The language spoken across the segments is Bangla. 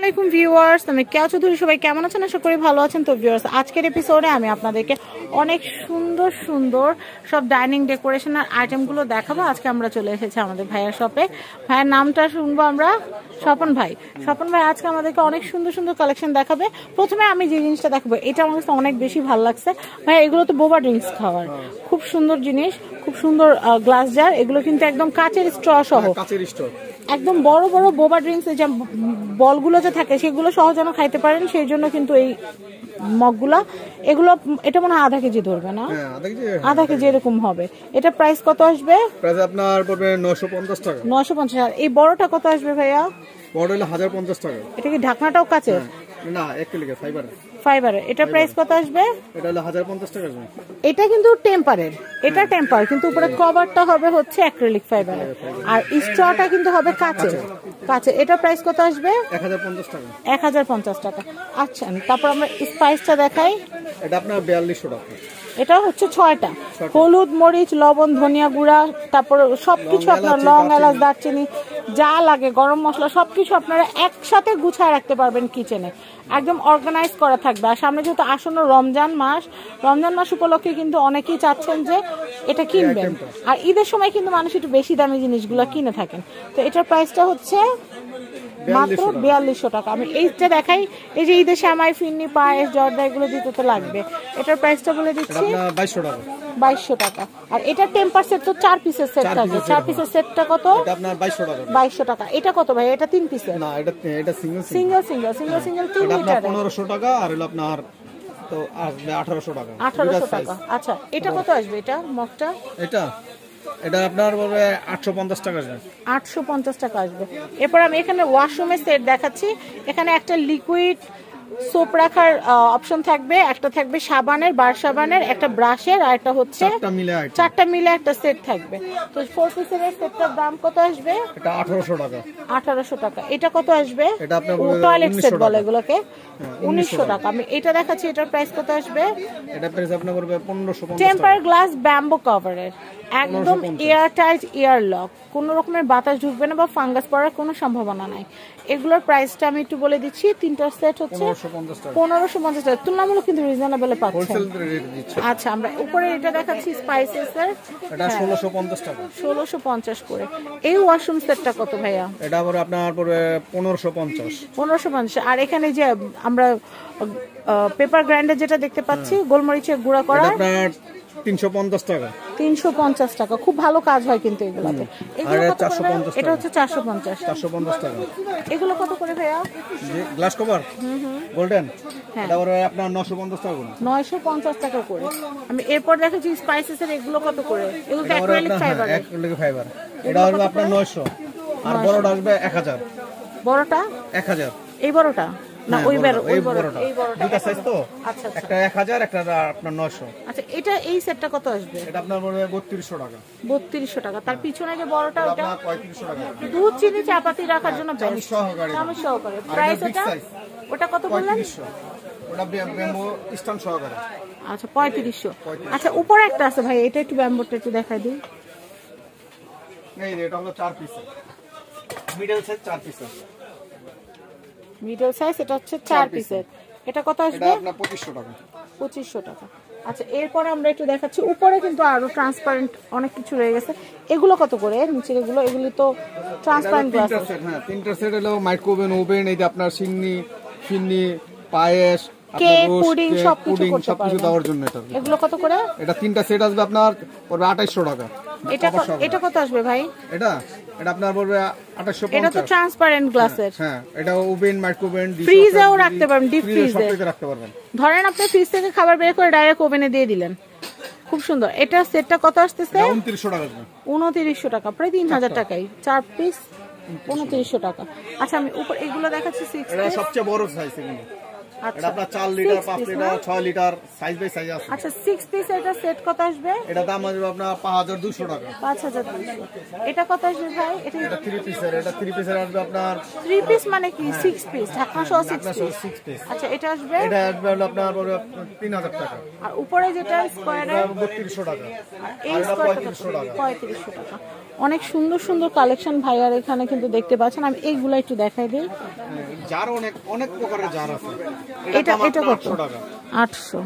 আলাইকুম ভিউয়ার্স, আমি কেয়া চৌধুরী। সবাই কেমন আছেন? আশা করি ভালো আছেন। তো ভিউয়ার্স, আজকের এপিসোডে আমি আপনাদেরকে অনেক সুন্দর সুন্দর সব ডাইনিং ডেকোরেশনের আইটেমগুলো দেখাবো। আজকে আমরা চলে এসেছি আমাদের ভাইয়ার শপে। ভাইয়ের নামটা শুনবো আমরা, স্বপন ভাই। স্বপন ভাই আজকে আমাদেরকে অনেক সুন্দর সুন্দর কালেকশন দেখাবে। প্রথমে আমি যে জিনিসটা দেখাবো, এটা আমার কাছে অনেক বেশি ভালো লাগছে ভাই। এগুলো তো বোবা ড্রিঙ্কস খাওয়ার খুব সুন্দর জিনিস, খুব সুন্দর গ্লাস জার। এগুলো কিন্তু একদম কাচের স্ট্র সহ, একদম বড় বড় বোবা ড্রিঙ্কস যে বলগুলো যে থাকে সেগুলো সহজ যেন খাইতে পারেন, সেই জন্য কিন্তু এই মগগুলা। এগুলো এটা মনে হয় আধা কেজি ধরবে না? আধা কেজি এরকম হবে। এটা প্রাইস কত আসবে? প্রাইস আপনার পড়বে 950 টাকা। 950। এই বড়টা কত আসবে ভাইয়া? বড় হলো 1050 টাকা। এটা কি ঢাকনাটাও কাচের? না, অ্যাক্রিলিক ফাইবার। ফাইবারের। এটা প্রাইস কত আসবে? এটা হলো 1050 টাকা। এটা কিন্তু টেম্পারের, এটা টেম্পার, কিন্তু উপরে কভারটা হবে হচ্ছে অ্যাক্রিলিক ফাইবারের, আর স্ট্রটা কিন্তু হবে কাচের। কাচের। এটা প্রাইস কত আসবে? 1050 টাকা। 1050 টাকা। আচ্ছা, তারপর আমরা স্পাইসটা দেখাই। এটা আপনার 4200 টাকা। এটা হচ্ছে 6টা হলুদ, মরিচ, লবণ, ধনিয়া গুঁড়া, তারপর সবকিছু আপনার লং, এলাচ, দারচিনি যা লাগে, গরম মশলা সবকিছু আপনারা একসাথে গুছায় রাখতে পারবেন কিচেনে। একদম অর্গানাইজ করা থাকবে। আর সামনে যেহেতু আসন্ন রমজান মাস উপলক্ষে কিন্তু অনেকেই চাচ্ছেন যে এটা কিনবেন। আর ঈদের সময় কিন্তু মানুষ একটু বেশি দামি জিনিসগুলো কিনে থাকেন। তো এটার প্রাইসটা হচ্ছে মাত্র 4200 টাকা। আমি এইটা দেখাই। এই যে ঈদের সেমাই, ফিরনি, পায়েস, জর্দা এগুলো দিতে তো লাগবে। এটার প্রাইসটা বলে দিচ্ছি 2200 টাকা। 2200 টাকা। আর এটা টেম্পার সেট তো 4 পিসের সেট থাকবে। 4 পিসের সেটটা কত? এটা আপনার 2200 টাকা। 2200 টাকা। এটা কত ভাই? এটা 3 পিসের? না, এটা সিঙ্গেল 3 লিটার। 1500 টাকা। আর হলো আপনার তো আসবে 1800 টাকা। 1800 টাকা। আচ্ছা, এটা কত আসবে? এটা মগটা এটা আপনার বলবে 850 টাকা আসবে। 850 টাকা আসবে। এরপর আমি এখানে ওয়াশরুমের সেট দেখাচ্ছি। এখানে একটা লিকুইড সোপ রাখার অপশন থাকবে, একটা থাকবে সাবানের, বার সাবানের, একটা ব্রাশের, আর একটা হচ্ছে চারটা মিলে একটা সেট থাকবে। তো 4 পিসের সেটটার দাম কত আসবে? এটা 1800 টাকা। 1800 টাকা। এটা কত আসবে? এটা আপনার টয়লেট সেট বলে এগুলোকে, 1900 টাকা। আমি এটা দেখাচ্ছি। এটার প্রাইস কত আসবে? এটা প্রাইস আপনার পড়বে 1550 টাকা। টেম্পার গ্লাস ব্যাম্বো কভারের, একদম এয়ার টাইট, এয়ার লক, কোনো রকমের বাতাস ঢুকবে না বা ফাঙ্গাস পড়ার কোনো সম্ভাবনা নাই। এগুলোর প্রাইসটা আমি একটু বলে দিচ্ছি। 3টা সেট হচ্ছে 1550 টাকা। তুলনামূলক কিন্তু রিজনেবল পাচ্ছেন। আচ্ছা, আমরা উপরে এটা দেখাচ্ছি স্পাইসেস এর, এটা 1650 টাকা। 1650 করে। এই ওয়াশরুম সেটটা কত ভাইয়া? এটা পড়বে আপনার পড়বে 1550। 1550। আর এখানে যে আমরা পেপার গ্রাইন্ডার যেটা দেখতে পাচ্ছি, গোলমরিচের গুঁড়া করা, এটা আপনার 350 টাকা। 350 টাকা। খুব ভালো কাজ হয় কিন্তু এগুলাতে। আর 450 এটা হচ্ছে 450 টাকা। এগুলো কত করে ভাইয়া? গ্লাস কভার গোল্ডেন, এটা পড়বে আপনার 950 টাকা করে। 950 টাকা করে। আমি এরপর দেখেছি স্পাইসেস এর, এগুলো কত করে? এগুলো তো অ্যাক্রিলিক ফাইবার। Acrylic fibre. এটা হবে আপনার 900। আর বড়টা আসবে 1000। বড়টা 1000। এই বড়টা না, ওই বড়টা। দুটো সাইজ তো। আচ্ছা, একটা 1000, একটা আপনার 900। আচ্ছা, এটা এই সেটটা কত আসবে? এটা আপনার পড়বে 3200 টাকা। 3200 টাকা। তার পিছনে যে বড়টা, ওটা 3500 টাকা। দুধ, চিনি, চাপাতি রাখার জন্য চামচ সহকারে। প্রাইস ওটা কত বললেন? 3500। ওটা ব্যাম্বো স্ট্যান্ড সহকারে। আচ্ছা, 3500। আচ্ছা, উপরে একটা আছে ভাই, এটা একটু ব্যাম্বোটা একটু দেখাই দিই। এই এটা হলো 4 piece, middle size 4 piece. Middle size, এটা হচ্ছে 4 পিসের। এটা কত আসবে? এটা আপনার 2500 টাকা। 2500 টাকা। আচ্ছা, এরপর আমরা একটু দেখাচ্ছি। উপরে কিন্তু আরো ট্রান্সপারেন্ট অনেক কিছু রয়ে গেছে। এগুলো কত করে? নিচের এগুলি তো ট্রান্সপারেন্ট গ্লাস। হ্যাঁ, 3টা সেট হলো মাইক্রোওভেন, ওভেন, এই যে আপনার ফিরনি, পায়েস, কেক, পুডিং সবকিছু দেওয়ার জন্য। এগুলো কত করে? এটা 3টা সেট আসবে আপনার পড়বে 2800 টাকা। এটা কত আসবে ভাই? এটা আপনার পড়বে 2850। এটা তো ট্রান্সপারেন্ট গ্লাসের। হ্যাঁ, এটা ওভেন, মাইক্রোওভেন, ফ্রিজেও রাখতে পারবেন, ডিপ ফ্রিজে রাখতে পারবেন। ধরেন আপনি ফ্রিজ থেকে খাবার বের করে ডাইরেক্ট ওভেনে দিয়ে দিলেন। খুব সুন্দর। এটা সেটটা কত আসতেছে? 2900 টাকা। 2900 টাকা, প্রায় 3000 টাকাই। 4 পিস 2900 টাকা। আচ্ছা, আমি উপর এগুলো দেখাচ্ছি 6 এটা সবচেয়ে বড় সাইজ এগুলো। আচ্ছা, এটা আপনার 4 litre, 5 litre, 6 litre, size by size আছে। আচ্ছা, 6 পিস এটা সেট কত আসবে? এটা দাম আসবে আপনার 5200 টাকা। 5200। এটা কত আসবে ভাই? এটা 3 পিসের। এটা 3 পিসের আসবে আপনার 3 পিস মানে কি? 6 পিস ঢাকনা সহ 6 পিস। আচ্ছা, এটা আসবে আপনার 3000 টাকা। আর উপরে যেটা স্কয়ারে 3200 টাকা। এই স্কয়ারটা 3500 টাকা। অনেক সুন্দর সুন্দর কালেকশন ভাইয়ার এখানে কিন্তু দেখতে পাচ্ছেন। আমি এইগুলো একটু দেখাই দিই। জার অনেক অনেক প্রকারের জার আছে। এটা কত? 800।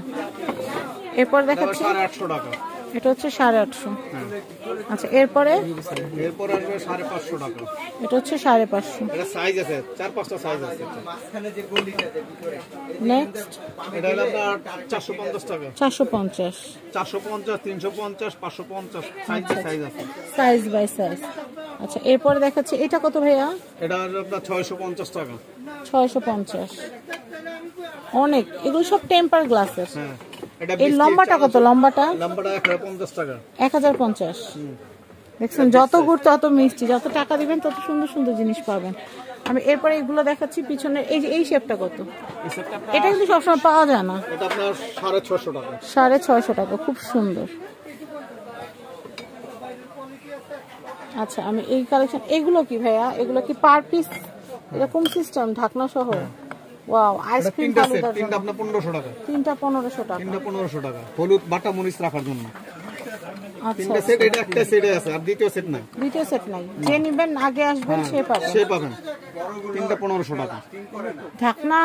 এরপর দেখাচ্ছি 850 টাকা। এটা হচ্ছে 850। আচ্ছা, এরপরে আসবে 550 টাকা। এটা হচ্ছে 550। এটা সাইজ আছে, 4-5টা সাইজ আছে। নেক্সট এটা হলো আপনার 450 টাকা। 450, 450, 350, 550 সাইজ আছে। Size by size. আচ্ছা, এরপরে দেখাচ্ছি এটা কত ভাইয়া? এটা হলো আপনার 650 টাকা। 650। অনেক, এগুলো সব টেম্পার গ্লাসের। হ্যাঁ, এটা এই লম্বাটা কত? লম্বাটা 1050 টাকা। 1050। দেখছেন, যত গুড় তত মিষ্টি, যত টাকা দিবেন তত সুন্দর সুন্দর জিনিস পাবেন। আমি এরপরে এগুলো দেখাচ্ছি পিছনে। এই যে এই শেপটা কত? এটা কিন্তু সবসময় পাওয়া যায় না। এটা আপনার 650 টাকা। 650 টাকা, খুব সুন্দর। আচ্ছা, আমি এই কালেকশন, এগুলো কি ভাইয়া? এগুলো কি পার পিস এরকম সিস্টেম ঢাকনা সহ? ওয়াও, আইসক্রিম ফালুদার জন্য তিনটা আপনার 1500 টাকা। তিনটা 1500 টাকা। 1500 টাকা। হলুদ বাটা মরিচ রাখার জন্য আচ্ছা, তিনটা সেট। এটা একটা সেটে আছে, আর দ্বিতীয় সেট নাই। দ্বিতীয় সেট নাই। যে নিবেন আগে আসবেন সে পাবেন। সে পাবেন। তিনটা 1500 টাকা। ঢাকনা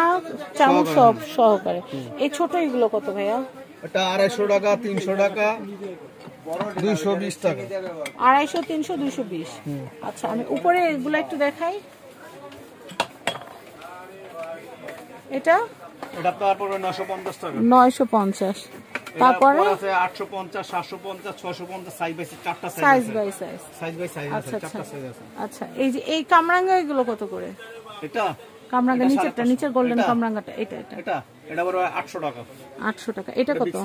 চামচ সব সহকারে। এই ছোট এগুলো কত ভাইয়া? এটা 250 টাকা, 300 টাকা, 220 টাকা। 250, 300, 220। আচ্ছা, আমি উপরে এগুলো একটু দেখাই। এটা আপনার পড়বে 950 টাকা। 950। তারপরে আছে 850, 750, 650 সাইজ বাই চারটা size by size. Size by size আছে, আচ্ছা চারটা সাইজ আছে। আচ্ছা, এই যে এই কামরাঙ্গা এগুলো কত করে? এটা কামরাঙ্গা নিচেরটা, নিচের গোল্ডেন কামরাঙ্গাটা, এটা এটা পড়বে 800 টাকা। 800 টাকা। এটা কত?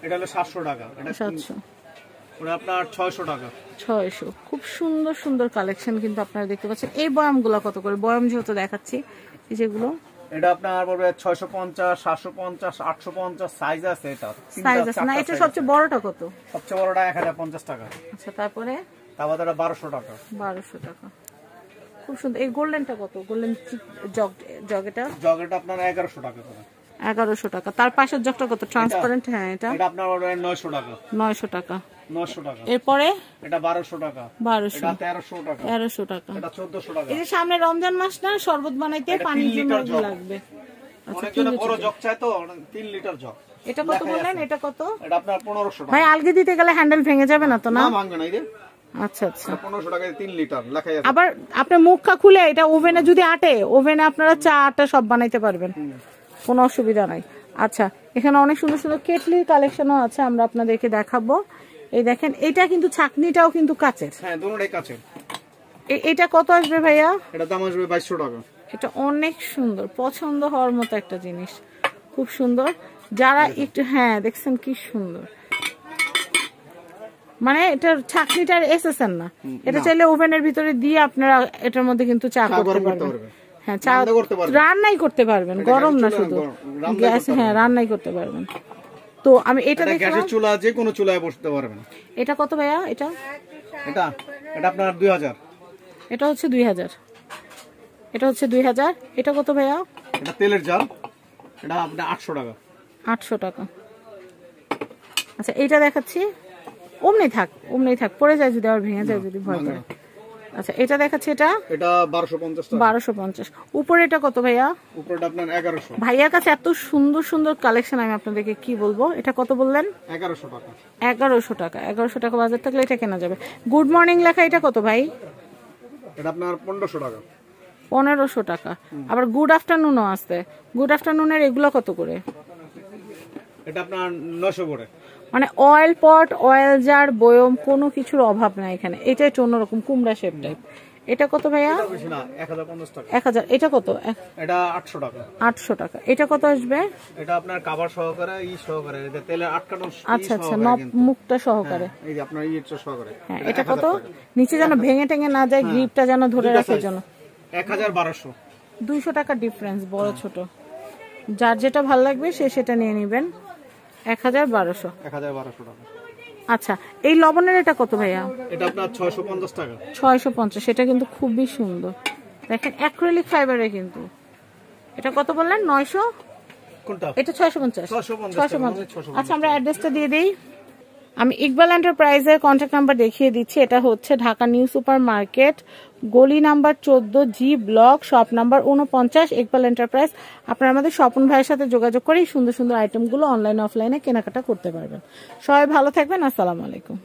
এটা হলো 700 টাকা। এটা 700। ওটা আপনার 600 টাকা। 600। খুব সুন্দর সুন্দর কালেকশন কিন্তু আপনারা দেখতে পাচ্ছেন। এই বয়ামগুলো কত করে? বয়াম যেহেতু দেখাচ্ছি, এই যেগুলো এটা আপনার পড়বে 650, 750, 850 সাইজ আছে। এটা সাইজ আছে না? এটা সবচেয়ে বড়টা কত? সবচেয়ে বড়টা 1050 টাকা। আচ্ছা, তারপরে তারপর এটা 1200 টাকা। 1200 টাকা। খুব সুন্দর। এই গোল্ডেনটা কত? গোল্ডেন জগটা আপনার 1100 টাকা করে। 1100 টাকা। তার পাশের জগটা কত? ট্রান্সপারেন্ট। হ্যাঁ, এটা আপনার 900 টাকা। 900 টাকা। 900 টাকা। এরপরে এটা 1200 টাকা। 1200। এটা 1300 টাকা। 1300 টাকা। এটা 1400 টাকা। এই যে সামনে রমজান মাস না, শরবত বানাইতে পানির জন্য লাগবে। আচ্ছা, অনেকজন বড় জগ চায় তো, 3 লিটার জগ। এটা কত বললেন? এটা কত? এটা আপনার 1500 টাকা। ভাই, আলগি দিতে গেলে হ্যান্ডেল ভেঙে যাবে না তো? না, ভাঙবে না। এই যে আচ্ছা আচ্ছা। 1500 টাকায় 3 লিটার লেখাই আছে। আবার আপনি মুখটা খুলে এটা ওভেনে যদি আটে, ওভেনে আপনারা চা আটা সব বানাইতে পারবেন, কোনো অসুবিধা নাই। আচ্ছা, এখানে অনেক সুন্দর সুন্দর কেটলির কালেকশনও আছে, আমরা আপনাদেরকে দেখাবো। এই দেখেন, এটা কিন্তু ছাকনিটাও কিন্তু কাচের। হ্যাঁ, দুটোটাই কাচের। এটা কত আসবে ভাইয়া? এটা দাম আসবে 2200 টাকা। এটা অনেক সুন্দর, পছন্দ হওয়ার মতো একটা জিনিস, খুব সুন্দর। যারা একটু, হ্যাঁ দেখছেন কি সুন্দর, মানে এটার ছাকনিটার এসেছেন না, এটা চাইলে ওভেনের ভিতরে দিয়ে আপনারা এটার মধ্যে কিন্তু চা করতে পারবেন। হ্যাঁ, চা রান্নাই করতে পারবেন, গরম না শুধু গ্যাস। হ্যাঁ, রান্নাই করতে পারবেন। তো আমি এটা দেখলাম, গ্যাসের চুলা যে কোনো চুলায় বসতে পারবেন। এটা কত ভাইয়া? এটা এটা আপনার 2000। এটা হচ্ছে 2000। এটা হচ্ছে 2000। এটা কত ভাইয়া? এটা তেলের জাল। এটা আপনার 800 টাকা। 800 টাকা। আচ্ছা, এইটা দেখাচ্ছি। অমনি থাক, পড়ে যায় যদি, আবার ভেঙে যায় যদি, ভয় করে। আচ্ছা, এটা দেখাচ্ছি। এটা 1250 টাকা। 1250। উপরে এটা কত ভাইয়া? উপরেটা আপনার 1100। ভাইয়ার কাছে এত সুন্দর সুন্দর কালেকশন, আমি আপনাদেরকে কি বলবো। এটা কত বললেন? 1100 টাকা। 1100 টাকা। 1100 টাকা বাজার থাকলে এটা কেনা যাবে। গুড মর্নিং লেখা, এটা কত ভাই? এটা আপনার 1500 টাকা। 1500 টাকা। আবার গুড আফটারনুনও আছে। গুড আফটারনুনের এগুলো কত করে? এটা আপনার 900 করে। মানে অয়েল পট, অয়েল জার, বয়ম, কোনো কিছুর অভাব নাই এখানে। এটা একটু অন্যরকম কুমড়া শেপ টাইপ। এটা কত ভাইয়া? 1050 টাকা। 1000। এটা কত? এটা 800 টাকা। 800 টাকা। এটা কত আসবে? এটা আপনার কভার সহকারে, সহকারে, এটা তেলে আটকানো। আচ্ছা আচ্ছা, মুখটা সহকারে। এই যে আপনার সহকারে। হ্যাঁ, এটা কত? নিচে যেন ভেঙে টেঙে না যায়, গ্রিপটা যেন ধরে রাখার জন্য। 1200। 200 টাকা ডিফারেন্স, বড় ছোট, যার যেটা ভালো লাগবে সে সেটা নিয়ে নেবেন। 1200। 1200 টাকা। আচ্ছা, এই লবণের এটা কত ভাইয়া? এটা আপনার 650 টাকা। 650। এটা কিন্তু খুবই সুন্দর, দেখেন অ্যাক্রিলিক ফাইবারে কিন্তু। এটা কত বললেন? 900। কোনটা? এটা 650। 650। আচ্ছা, আমরা অ্যাড্রেসটা দিয়ে দেই। আমি ইকবাল এন্টারপ্রাইজের কন্ট্যাক্ট নাম্বার দেখিয়ে দিচ্ছি। এটা হচ্ছে ঢাকা নিউ সুপার মার্কেট, গলি নাম্বার 14, জি block, shop number 49, Iqbal enterprise. আপনারা আমাদের স্বপন ভাইয়ের সাথে যোগাযোগ করে সুন্দর সুন্দর আইটেমগুলো অনলাইন অফলাইনে কেনাকাটা করতে পারবেন। সবাই ভালো থাকবেন, আসসালামু আলাইকুম।